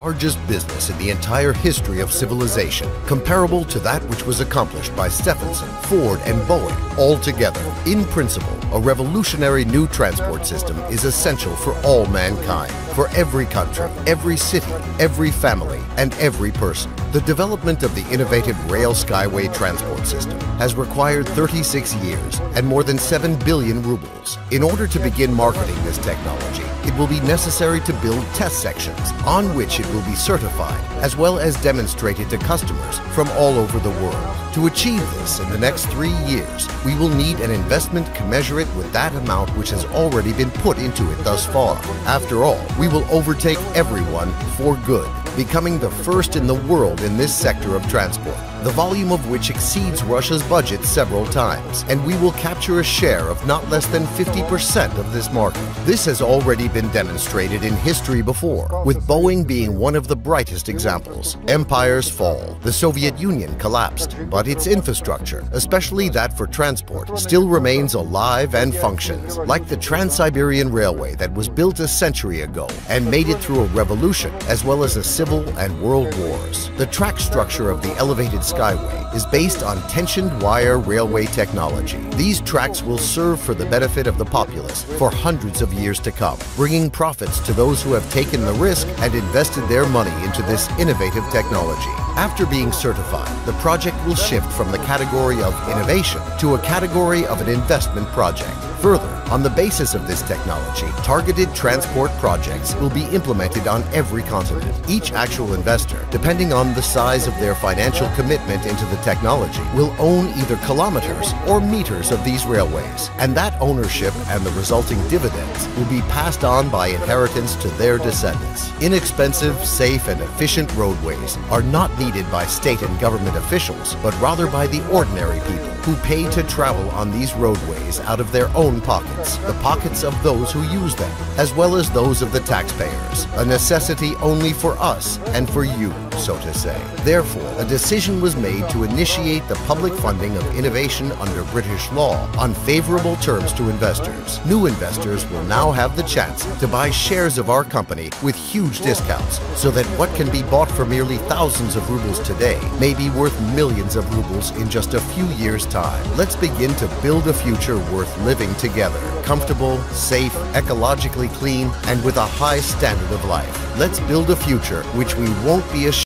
Largest business in the entire history of civilization, comparable to that which was accomplished by Stephenson, Ford, and Boeing all together. In principle, a revolutionary new transport system is essential for all mankind, for every country, every city, every family, and every person. The development of the innovative rail skyway transport system has required 36 years and more than 7 billion rubles. In order to begin marketing this technology, it will be necessary to build test sections on which it will be certified, as well as demonstrated to customers from all over the world. To achieve this in the next 3 years, we will need an investment commensurate with that amount which has already been put into it thus far. After all, we will overtake everyone for good, becoming the first in the world in this sector of transport, the volume of which exceeds Russia's budget several times, and we will capture a share of not less than 50% of this market. This has already been demonstrated in history before, with Boeing being one of the brightest examples. Empires fall, the Soviet Union collapsed, but its infrastructure, especially that for transport, still remains alive and functions, like the Trans-Siberian Railway that was built a century ago and made it through a revolution as well as a civil and world wars. The track structure of the elevated skyway is based on tensioned wire railway technology. These tracks will serve for the benefit of the populace for hundreds of years to come, bringing profits to those who have taken the risk and invested their money into this innovative technology. After being certified, the project will shift from the category of innovation to a category of an investment project. Further, on the basis of this technology, targeted transport projects will be implemented on every continent. Each actual investor, depending on the size of their financial commitment into the technology, will own either kilometers or meters of these railways, and that ownership and the resulting dividends will be passed on by inheritance to their descendants. Inexpensive, safe, and efficient roadways are not needed by state and government officials, but rather by the ordinary people who pay to travel on these roadways out of their own pockets, the pockets of those who use them, as well as those of the taxpayers, a necessity only for us and for you, so to say. Therefore, a decision was made to initiate the public funding of innovation under British law on favorable terms to investors. New investors will now have the chance to buy shares of our company with huge discounts, so that what can be bought for merely thousands of rubles today may be worth millions of rubles in just a few years' time. Let's begin to build a future worth living together, comfortable, safe, ecologically clean, and with a high standard of life. Let's build a future which we won't be ashamed